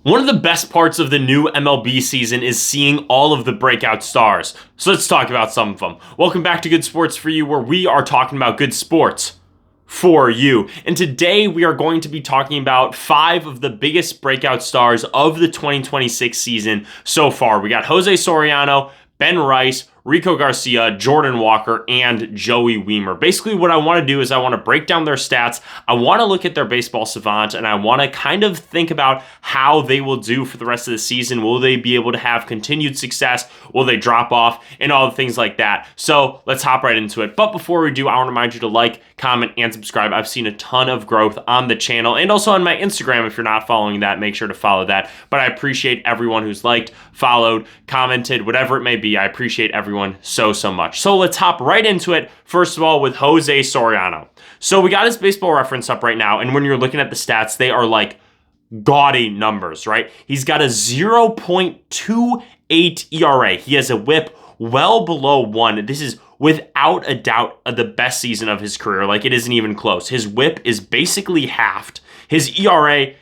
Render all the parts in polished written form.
One of the best parts of the new MLB season is seeing all of the breakout stars. So let's talk about some of them. Welcome back to Good Sports for You, where we are talking about good sports for you. And today we are going to be talking about 5 of the biggest breakout stars of the 2026 season so far. We got Jose Soriano, Ben Rice, Rico Garcia, Jordan Walker, and Joey Wiemer. Basically, what I want to do is I want to break down their stats. I want to look at their baseball savant, and I want to kind of think about how they will do for the rest of the season. Will they be able to have continued success? Will they drop off? And all the things like that. So let's hop right into it. But before we do, I want to remind you to like, comment, and subscribe. I've seen a ton of growth on the channel and also on my Instagram. If you're not following that, make sure to follow that. But I appreciate everyone who's liked, followed, commented, whatever it may be. I appreciate everyone so much. So let's hop right into it. First of all, with Jose Soriano. So we got his baseball reference up right now, and when you're looking at the stats, they are like gaudy numbers, right? He's got a 0.28 ERA. He has a whip well below 1. This is without a doubt the best season of his career. Like, it isn't even close. His whip is basically halved. His ERA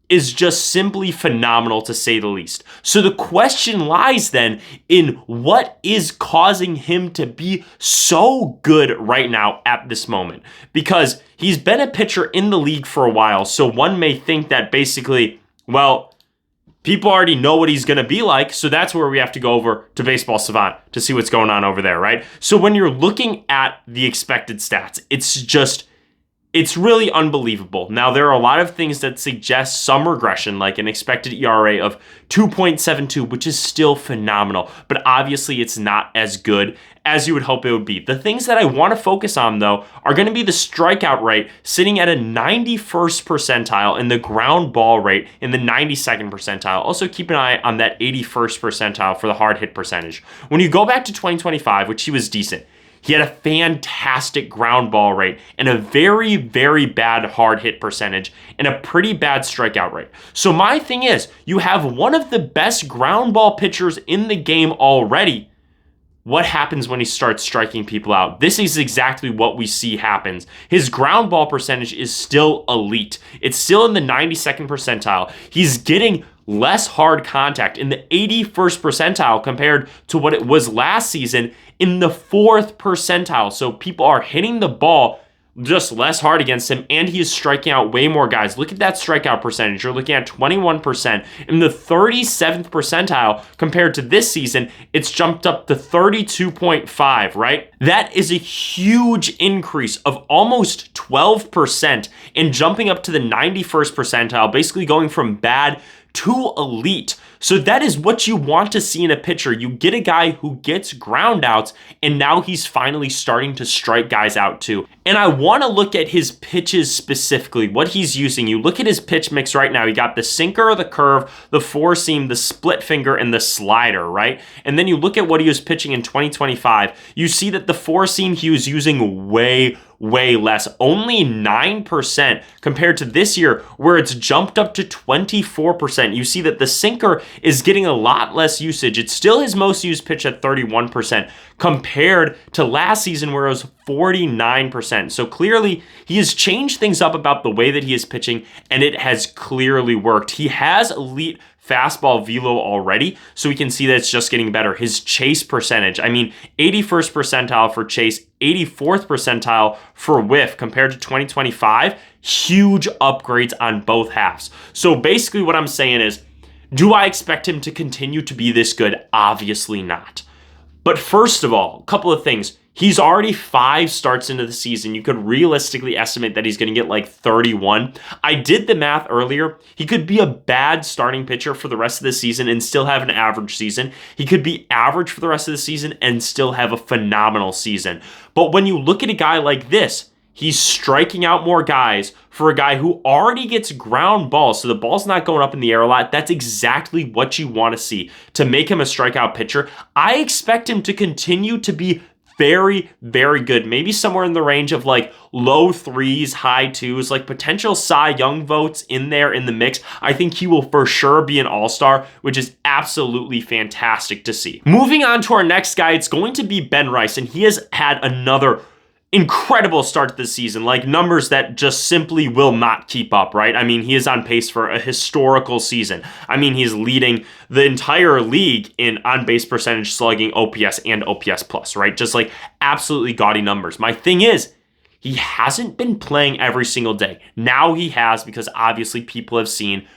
is just simply phenomenal, to say the least. So the question lies then in what is causing him to be so good right now at this moment. Because he's been a pitcher in the league for a while, so one may think that basically, well, people already know what he's going to be like, so that's where we have to go over to Baseball Savant to see what's going on over there, right? So when you're looking at the expected stats, it's really unbelievable. Now, there are a lot of things that suggest some regression, like an expected ERA of 2.72, which is still phenomenal, but obviously it's not as good as you would hope it would be. The things that I want to focus on, though, are going to be the strikeout rate sitting at a 91st percentile and the ground ball rate in the 92nd percentile. Also, keep an eye on that 81st percentile for the hard hit percentage. When you go back to 2025, which he was decent, he had a fantastic ground ball rate and a very, very bad hard hit percentage and a pretty bad strikeout rate. So my thing is, you have one of the best ground ball pitchers in the game already. What happens when he starts striking people out? This is exactly what we see happens. His ground ball percentage is still elite. It's still in the 92nd percentile. He's getting less hard contact in the 81st percentile compared to what it was last season in the 4th percentile. So people are hitting the ball just less hard against him, and he is striking out way more guys. Look at that strikeout percentage. You're looking at 21%. In the 37th percentile compared to this season, it's jumped up to 32.5, right? That is a huge increase of almost 12% and jumping up to the 91st percentile, basically going from bad to elite. So that is what you want to see in a pitcher. You get a guy who gets ground outs, and now he's finally starting to strike guys out too. And I want to look at his pitches specifically, what he's using. You look at his pitch mix right now. You got the sinker, the curve, the four seam, the split finger, and the slider, right? And then you look at what he was pitching in 2025. You see that the four seam he was using way less, only 9% compared to this year where it's jumped up to 24%. You see that the sinker is getting a lot less usage. It's still his most used pitch at 31% compared to last season where it was 49%. So clearly he has changed things up about the way that he is pitching, and it has clearly worked. He has elite fastball velo already, so we can see that it's just getting better. His chase percentage, 81st percentile for chase, 84th percentile for whiff compared to 2025. Huge upgrades on both halves. So basically what I'm saying is, do I expect him to continue to be this good? Obviously not. But first of all, a couple of things. He's already 5 starts into the season. You could realistically estimate that he's going to get like 31. I did the math earlier. He could be a bad starting pitcher for the rest of the season and still have an average season. He could be average for the rest of the season and still have a phenomenal season. But when you look at a guy like this, he's striking out more guys for a guy who already gets ground balls. So the ball's not going up in the air a lot. That's exactly what you want to see to make him a strikeout pitcher. I expect him to continue to be very, very good. Maybe somewhere in the range of like low 3s, high 2s, like potential Cy Young votes in there in the mix. I think he will for sure be an all-star, which is absolutely fantastic to see. Moving on to our next guy, it's going to be Ben Rice, and he has had another incredible start to the season, like numbers that just simply will not keep up, right? I mean, he is on pace for a historical season. I mean, he's leading the entire league in on-base percentage, slugging, OPS, and OPS plus, right? Just like absolutely gaudy numbers. My thing is, he hasn't been playing every single day. Now he has, because obviously people have seen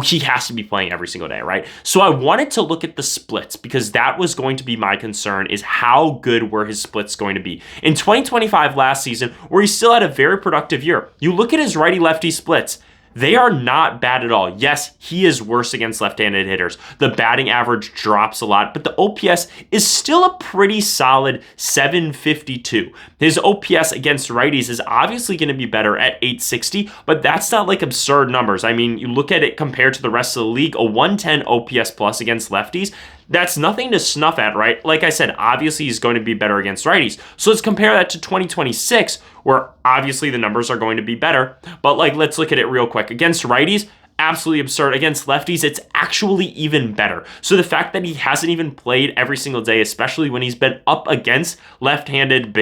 he has to be playing every single day, right? So I wanted to look at the splits because that was going to be my concern, is how good were his splits going to be. In 2025 last season, where he still had a very productive year, you look at his righty-lefty splits, they are not bad at all. Yes, he is worse against left-handed hitters. The batting average drops a lot, but the OPS is still a pretty solid 752. His OPS against righties is obviously going to be better at 860, but that's not like absurd numbers. I mean, you look at it compared to the rest of the league, a 110 OPS plus against lefties, that's nothing to snuff at, right? Like I said, obviously he's going to be better against righties. So let's compare that to 2026, where obviously the numbers are going to be better. But like, let's look at it real quick. Against righties, absolutely absurd. Against lefties, it's actually even better. So the fact that he hasn't even played every single day, especially when he's been up against left-handed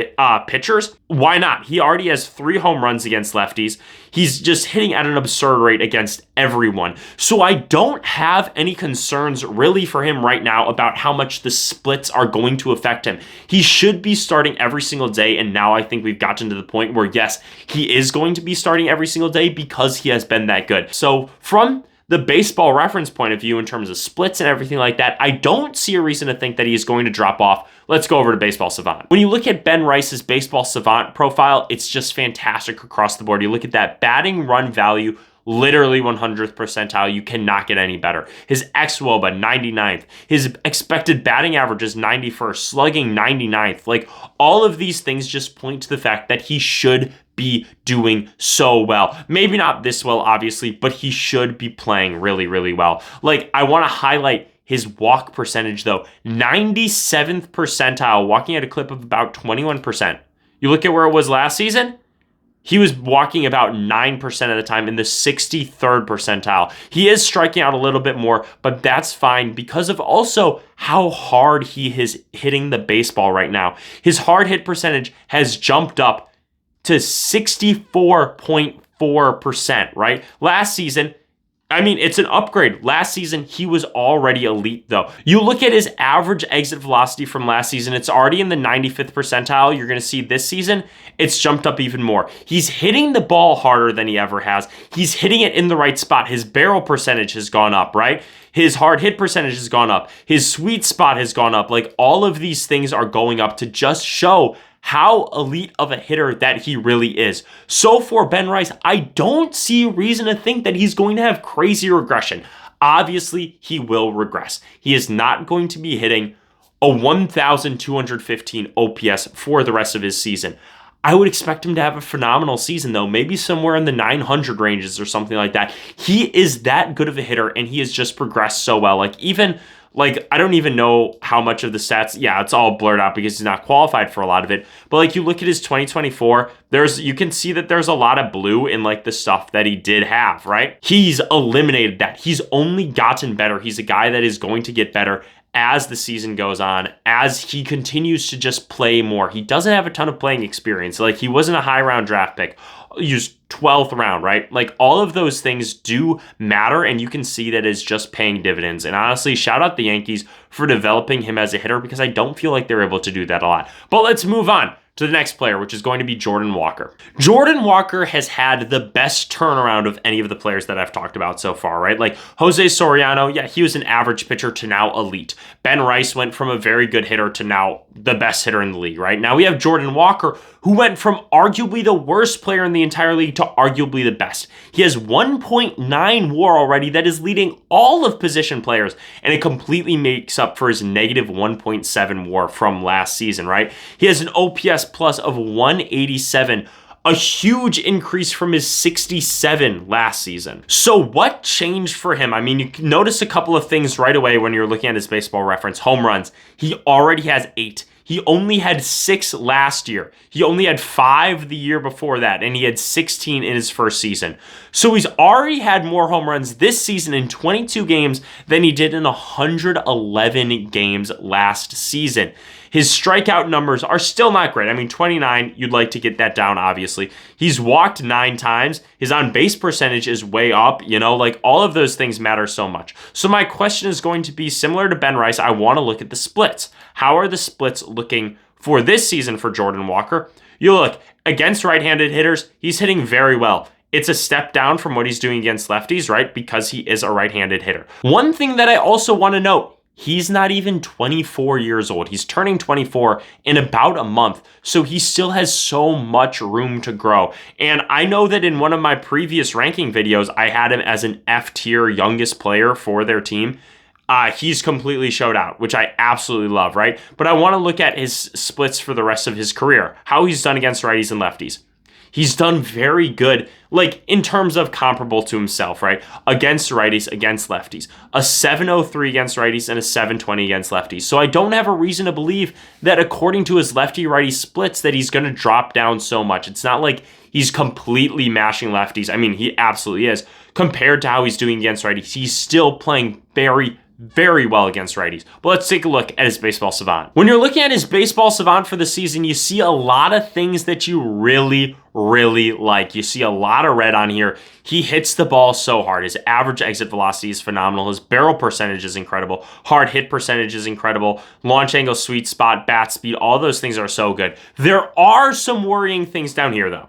pitchers, why not? He already has 3 home runs against lefties. He's just hitting at an absurd rate against everyone. So I don't have any concerns really for him right now about how much the splits are going to affect him. He should be starting every single day, and now I think we've gotten to the point where, yes, he is going to be starting every single day because he has been that good. So from the baseball reference point of view in terms of splits and everything like that, I don't see a reason to think that he is going to drop off. Let's go over to Baseball Savant. When you look at Ben Rice's Baseball Savant profile, it's just fantastic across the board. You look at that batting run value, literally 100th percentile. You cannot get any better. His xWOBA, 99th. His expected batting average is 91st, slugging 99th. Like, all of these things just point to the fact that he should be doing so well. Maybe not this well, obviously, but he should be playing really, really well. Like, I want to highlight his walk percentage, though. 97th percentile, walking at a clip of about 21%. You look at where it was last season, he was walking about 9% of the time in the 63rd percentile. He is striking out a little bit more, but that's fine because of also how hard he is hitting the baseball right now. His hard hit percentage has jumped up to 64.4%, right? Last season, I mean, it's an upgrade. Last season, he was already elite, though. You look at his average exit velocity from last season, it's already in the 95th percentile. You're going to see this season, it's jumped up even more. He's hitting the ball harder than he ever has. He's hitting it in the right spot. His barrel percentage has gone up, right? His hard hit percentage has gone up. His sweet spot has gone up. Like, all of these things are going up to just show how elite of a hitter that he really is. So for Ben Rice, I don't see a reason to think that he's going to have crazy regression. Obviously, he will regress. He is not going to be hitting a 1,215 OPS for the rest of his season. I would expect him to have a phenomenal season, though, maybe somewhere in the 900 ranges or something like that. He is that good of a hitter, and he has just progressed so well. I don't even know how much of the stats. Yeah, it's all blurred out because he's not qualified for a lot of it. But like, you look at his 2024, you can see that there's a lot of blue in like the stuff that he did have, right? He's eliminated that. He's only gotten better. He's a guy that is going to get better as the season goes on, as he continues to just play more. He doesn't have a ton of playing experience. Like, he wasn't a high round draft pick. Used 12th round, right? Like, all of those things do matter, and you can see that it's just paying dividends. And honestly, shout out the Yankees for developing him as a hitter, because I don't feel like they're able to do that a lot. But let's move on to the next player, which is going to be Jordan Walker. Jordan Walker has had the best turnaround of any of the players that I've talked about so far, right? Like, Jose Soriano, yeah, he was an average pitcher to now elite. Ben Rice went from a very good hitter to now the best hitter in the league, right? Now we have Jordan Walker, who went from arguably the worst player in the entire league to arguably the best. He has 1.9 WAR already. That is leading all of position players, and it completely makes up for his negative 1.7 WAR from last season, right? He has an OPS plus of 187, a huge increase from his 67 last season. So what changed for him? I mean, you can notice a couple of things right away when you're looking at his baseball reference. Home runs, he already has 8. He only had 6 last year. He only had 5 the year before that, and he had 16 in his first season. So he's already had more home runs this season in 22 games than he did in 111 games last season. His strikeout numbers are still not great. I mean, 29, you'd like to get that down, obviously. He's walked 9 times. His on-base percentage is way up. Like all of those things matter so much. So my question is going to be similar to Ben Rice. I want to look at the splits. How are the splits looking for this season for Jordan Walker? You look, against right-handed hitters, he's hitting very well. It's a step down from what he's doing against lefties, right? Because he is a right-handed hitter. One thing that I also want to note, he's not even 24 years old. He's turning 24 in about a month. So he still has so much room to grow. And I know that in one of my previous ranking videos, I had him as an F-tier youngest player for their team. He's completely showed out, which I absolutely love, right? But I want to look at his splits for the rest of his career, how he's done against righties and lefties. He's done very good, like in terms of comparable to himself, right? Against righties, against lefties. A 7.03 against righties and a 7.20 against lefties. So I don't have a reason to believe that according to his lefty-righty splits that he's going to drop down so much. It's not like he's completely mashing lefties. I mean, he absolutely is. Compared to how he's doing against righties, he's still playing very well against righties. But let's take a look at his baseball savant. When you're looking at his baseball savant for the season, you see a lot of things that you really like. You see a lot of red on here. He hits the ball so hard. His average exit velocity is phenomenal. His barrel percentage is incredible. Hard hit percentage is incredible. Launch angle, sweet spot, bat speed, all those things are so good. There are some worrying things down here though.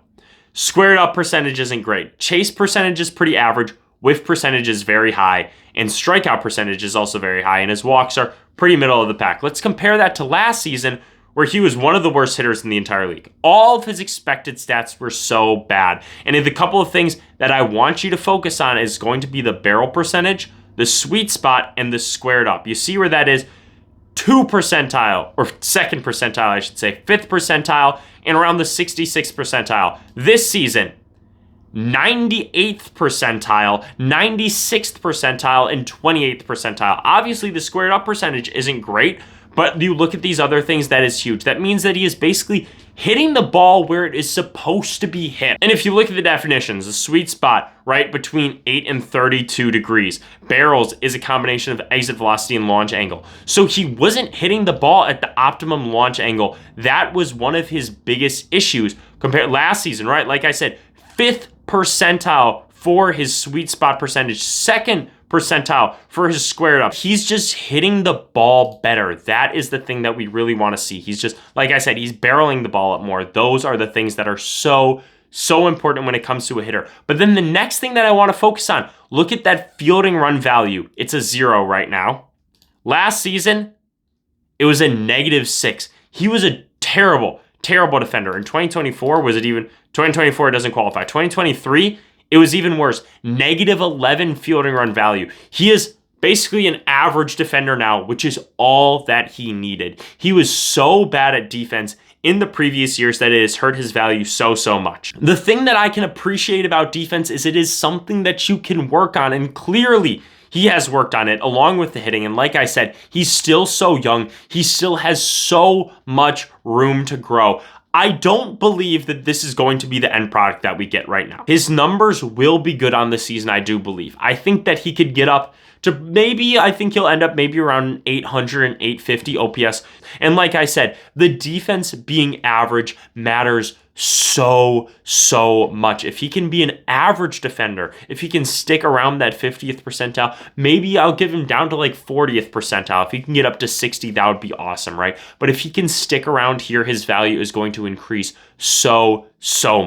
Squared up percentage isn't great. Chase percentage is pretty average. Whiff percentage is very high, and strikeout percentage is also very high, and his walks are pretty middle of the pack. Let's compare that to last season, where he was one of the worst hitters in the entire league. All of his expected stats were so bad. And the couple of things that I want you to focus on is going to be the barrel percentage, the sweet spot, and the squared up. You see where that is? 2 percentile, or 2nd percentile, I should say, 5th percentile, and around the 66th percentile. This season, 98th percentile, 96th percentile, and 28th percentile. Obviously, the squared up percentage isn't great, but you look at these other things, that is huge. That means that he is basically hitting the ball where it is supposed to be hit. And if you look at the definitions, the sweet spot, right between 8 and 32 degrees. Barrels is a combination of exit velocity and launch angle. So he wasn't hitting the ball at the optimum launch angle. That was one of his biggest issues compared last season, right? Like I said, 5th percentile for his sweet spot percentage, 2nd percentile for his squared up. He's just hitting the ball better. That is the thing that we really want to see. He's just, like I said, he's barreling the ball up more. Those are the things that are so important when it comes to a hitter. But then the next thing that I want to focus on, look at that fielding run value. It's a 0 right now. Last season, it was a -6. He was a terrible defender. In 2024, 2024 doesn't qualify. 2023, it was even worse. -11 fielding run value. He is basically an average defender now, which is all that he needed. He was so bad at defense in the previous years that it has hurt his value so much. The thing that I can appreciate about defense is it is something that you can work on, and clearly he has worked on it along with the hitting. And like I said, he's still so young. He still has so much room to grow. I don't believe that this is going to be the end product that we get right now. His numbers will be good on the season, I do believe. I think that he could get up to I think he'll end up maybe around 800 and 850 OPS. And like I said, the defense being average matters so much. If he can be an average defender, if he can stick around that 50th percentile, maybe I'll give him down to like 40th percentile. If he can get up to 60, that would be awesome, right? But if he can stick around here, his value is going to increase so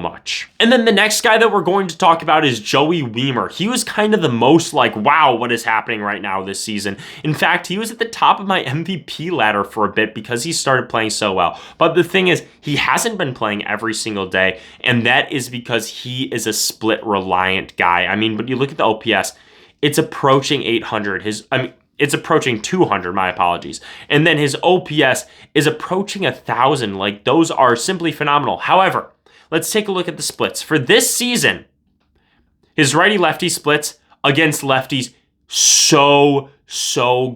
much. And then the next guy that we're going to talk about is Joey Wiemer. He was kind of the most like, wow, what is happening right now this season? In fact, he was at the top of my MVP ladder for a bit because he started playing so well. But the thing is, he hasn't been playing every single day, and that is because he is a split reliant guy. I mean, but you look at the OPS, it's approaching 800. It's approaching 200, my apologies. And then his OPS is approaching 1,000. Like, those are simply phenomenal. However, let's take a look at the splits. For this season, his righty-lefty splits against lefties, so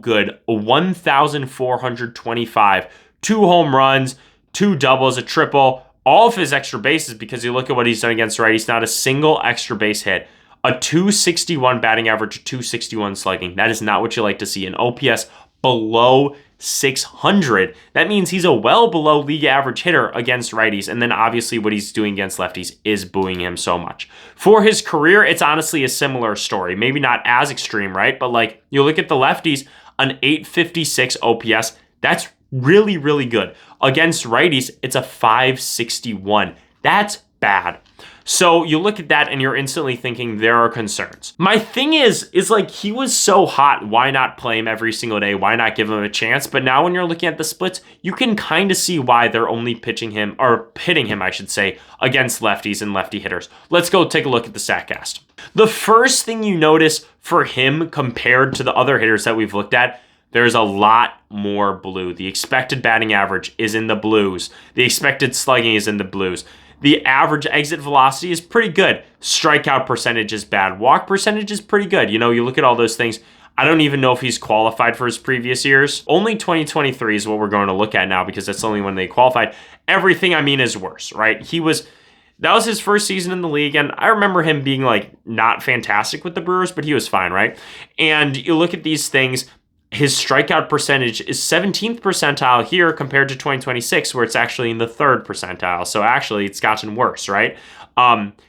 good. 1,425 2 home runs, 2 doubles, a triple, all of his extra bases, because you look at what he's done against righties, not a single extra base hit. A 261 batting average, a 261 slugging. That is not what you like to see. An OPS below 600. That means he's a well below league average hitter against righties. And then obviously what he's doing against lefties is booing him so much. For his career, it's honestly a similar story. Maybe not as extreme, right? But like you look at the lefties, an 856 OPS. That's really, really good. Against righties, it's a 561. That's bad. So you look at that and you're instantly thinking there are concerns. My thing is like he was so hot. Why not play him every single day? Why not give him a chance? But now when you're looking at the splits, you can kind of see why they're only pitching him, or hitting him, I should say, against lefties and lefty hitters. Let's go take a look at the StatCast. The first thing you notice for him compared to the other hitters that we've looked at, there's a lot more blue. The expected batting average is in the blues. The expected slugging is in the blues. The average exit velocity is pretty good. Strikeout percentage is bad. Walk percentage is pretty good. You know, you look at all those things. I don't even know if he's qualified for his previous years. Only 2023 is what we're going to look at now because that's only when they qualified. Everything, I mean, is worse, right? That was his first season in the league, and I remember him being, like, not fantastic with the Brewers, but he was fine, right? And you look at these things, his strikeout percentage is 17th percentile here compared to 2026, where it's actually in the 3rd percentile. So actually, it's gotten worse, right?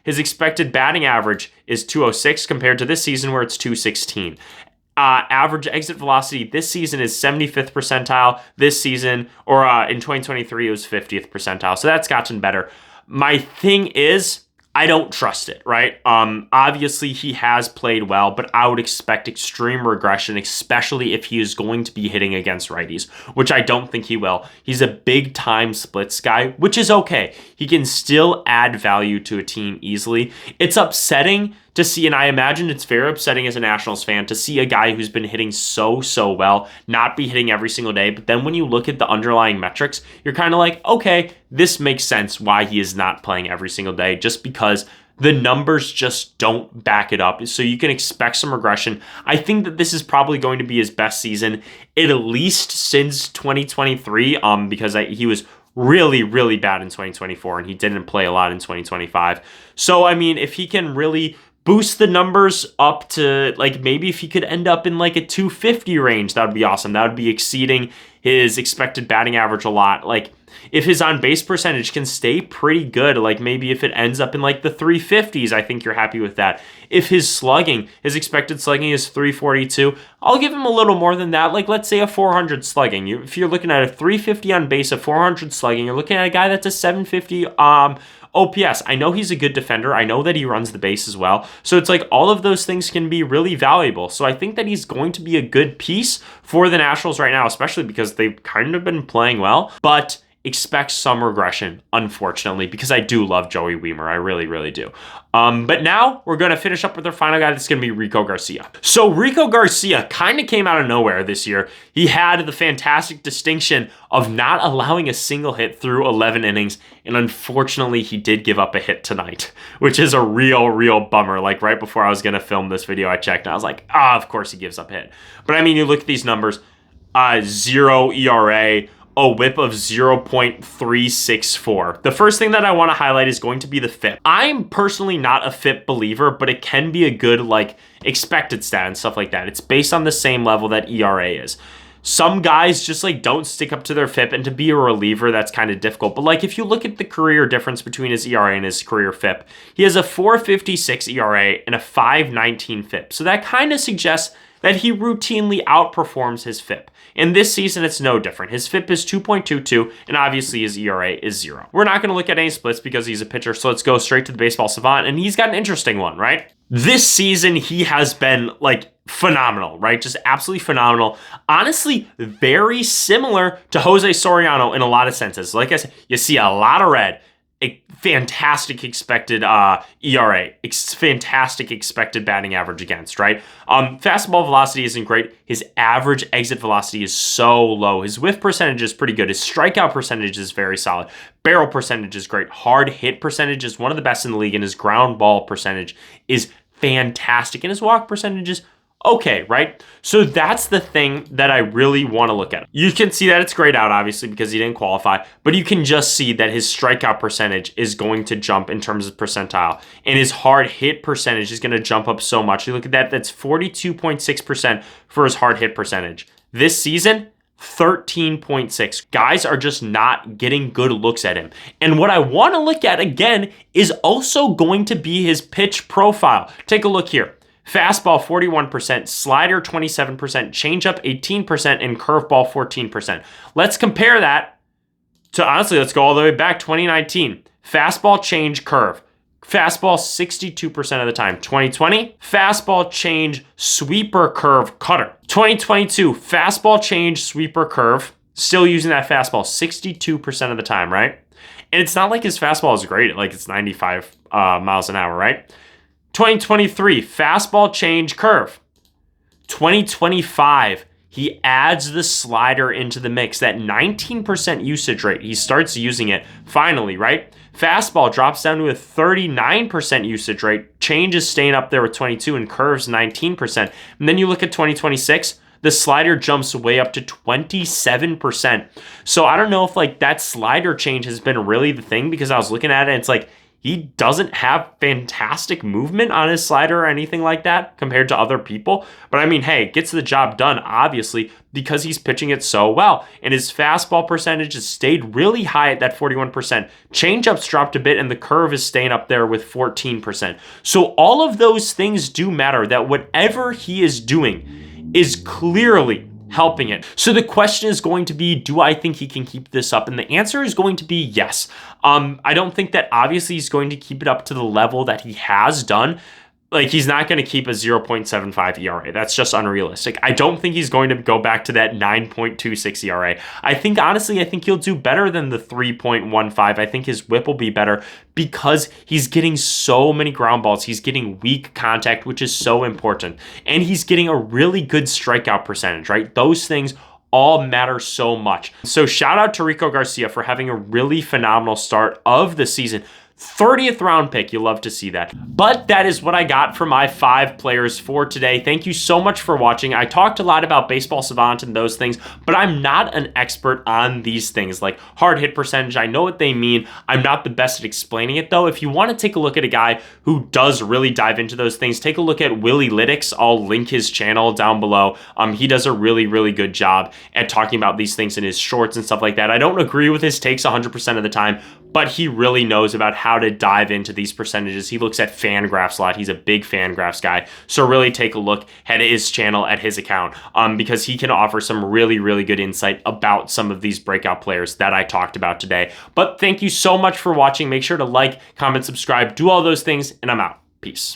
His expected batting average is 206 compared to this season, where it's 216. Average exit velocity this season is 75th percentile. This season, or in 2023, it was 50th percentile. So that's gotten better. My thing is, I don't trust it, right? Obviously, he has played well, but I would expect extreme regression, especially if he is going to be hitting against righties, which I don't think he will. He's a big-time splits guy, which is okay. He can still add value to a team easily. It's upsetting to see, and I imagine it's very upsetting as a Nationals fan, to see a guy who's been hitting so well not be hitting every single day. But then when you look at the underlying metrics, you're kind of like, okay, this makes sense why he is not playing every single day, just because the numbers just don't back it up. So you can expect some regression. I think that this is probably going to be his best season, at least since 2023, because he was really bad in 2024, and he didn't play a lot in 2025. So, I mean, if he can really boost the numbers up to, like, maybe if he could end up in like a 250 range, that would be awesome. That would be exceeding his expected batting average a lot. Like, if his on-base percentage can stay pretty good, like maybe if it ends up in like the 350s, I think you're happy with that. If his expected slugging is 342, I'll give him a little more than that. Like, let's say a 400 slugging. If you're looking at a 350 on base, a 400 slugging, you're looking at a guy that's a 750 OPS. I know he's a good defender. I know that he runs the base as well. So it's like all of those things can be really valuable. So I think that he's going to be a good piece for the Nationals right now, especially because they've kind of been playing well. But expect some regression, unfortunately, because I do love Joey Wiemer. I really do. But now we're going to finish up with our final guy. That's going to be Rico Garcia. So Rico Garcia kind of came out of nowhere this year. He had the fantastic distinction of not allowing a single hit through 11 innings. And unfortunately, he did give up a hit tonight, which is a real bummer. Like right before I was going to film this video, I checked and I was like, of course he gives up a hit. But I mean, you look at these numbers, 0 ERA, a whip of 0.364. The first thing that I want to highlight is going to be the FIP. I'm personally not a FIP believer, but it can be a good, like, expected stat and stuff like that. It's based on the same level that ERA is. Some guys just, like, don't stick up to their FIP, and to be a reliever, that's kind of difficult. But, like, if you look at the career difference between his ERA and his career FIP, he has a 4.56 ERA and a 5.19 FIP. So that kind of suggests that he routinely outperforms his FIP. And this season, it's no different. His FIP is 2.22, and obviously his ERA is 0. We're not going to look at any splits because he's a pitcher, so let's go straight to the baseball savant, and he's got an interesting one, right? This season, he has been, like, phenomenal, right? Just absolutely phenomenal. Honestly, very similar to Jose Soriano in a lot of senses. Like I said, you see a lot of red. A fantastic expected ERA, fantastic expected batting average against, right? Fastball velocity isn't great. His average exit velocity is so low. His whiff percentage is pretty good. His strikeout percentage is very solid. Barrel percentage is great. Hard hit percentage is one of the best in the league, and his ground ball percentage is fantastic. And his walk percentage is okay, right? So that's the thing that I really want to look at. You can see that it's grayed out, obviously, because he didn't qualify, but you can just see that his strikeout percentage is going to jump in terms of percentile, and his hard hit percentage is going to jump up so much. You look at that, that's 42.6% for his hard hit percentage. This season, 13.6. Guys are just not getting good looks at him. And what I want to look at again is also going to be his pitch profile. Take a look here. Fastball 41%, slider 27%, changeup 18%, and curveball 14%. Let's compare that to, honestly, let's go all the way back 2019. Fastball, change, curve. Fastball 62% of the time. 2020, fastball, change, sweeper, curve, cutter. 2022, fastball, change, sweeper, curve. Still using that fastball 62% of the time, right? And it's not like his fastball is great, like it's 95 miles an hour, right? 2023, fastball, change, curve. 2025, he adds the slider into the mix. That 19% usage rate, he starts using it finally, right? Fastball drops down to a 39% usage rate. Change is staying up there with 22 and curves 19%. And then you look at 2026, the slider jumps way up to 27%. So I don't know if like that slider change has been really the thing, because I was looking at it and it's like, he doesn't have fantastic movement on his slider or anything like that compared to other people. But I mean, hey, it gets the job done, obviously, because he's pitching it so well. And his fastball percentage has stayed really high at that 41%. Changeup's dropped a bit, and the curve is staying up there with 14%. So all of those things do matter, that whatever he is doing is clearly helping it. So the question is going to be, do I think he can keep this up? And the answer is going to be yes. I don't think that obviously he's going to keep it up to the level that he has done. Like, he's not going to keep a 0.75 ERA. That's just unrealistic. I don't think he's going to go back to that 9.26 ERA. I think, honestly, he'll do better than the 3.15. I think his whip will be better because he's getting so many ground balls. He's getting weak contact, which is so important. And he's getting a really good strikeout percentage, right? Those things all matter so much. So shout out to Rico Garcia for having a really phenomenal start of the season. 30th round pick. You love to see that. But that is what I got for my 5 players for today. Thank you so much for watching. I talked a lot about baseball savant and those things, but I'm not an expert on these things like hard hit percentage. I know what they mean. I'm not the best at explaining it though. If you want to take a look at a guy who does really dive into those things, take a look at Willie Lytics. I'll link his channel down below. He does a really, really good job at talking about these things in his shorts and stuff like that. I don't agree with his takes 100% of the time, but he really knows about how to dive into these percentages. He looks at Fangraphs a lot. He's a big Fangraphs guy. So really take a look at his channel, at his account, because he can offer some really, really good insight about some of these breakout players that I talked about today. But thank you so much for watching. Make sure to like, comment, subscribe, do all those things, and I'm out. Peace.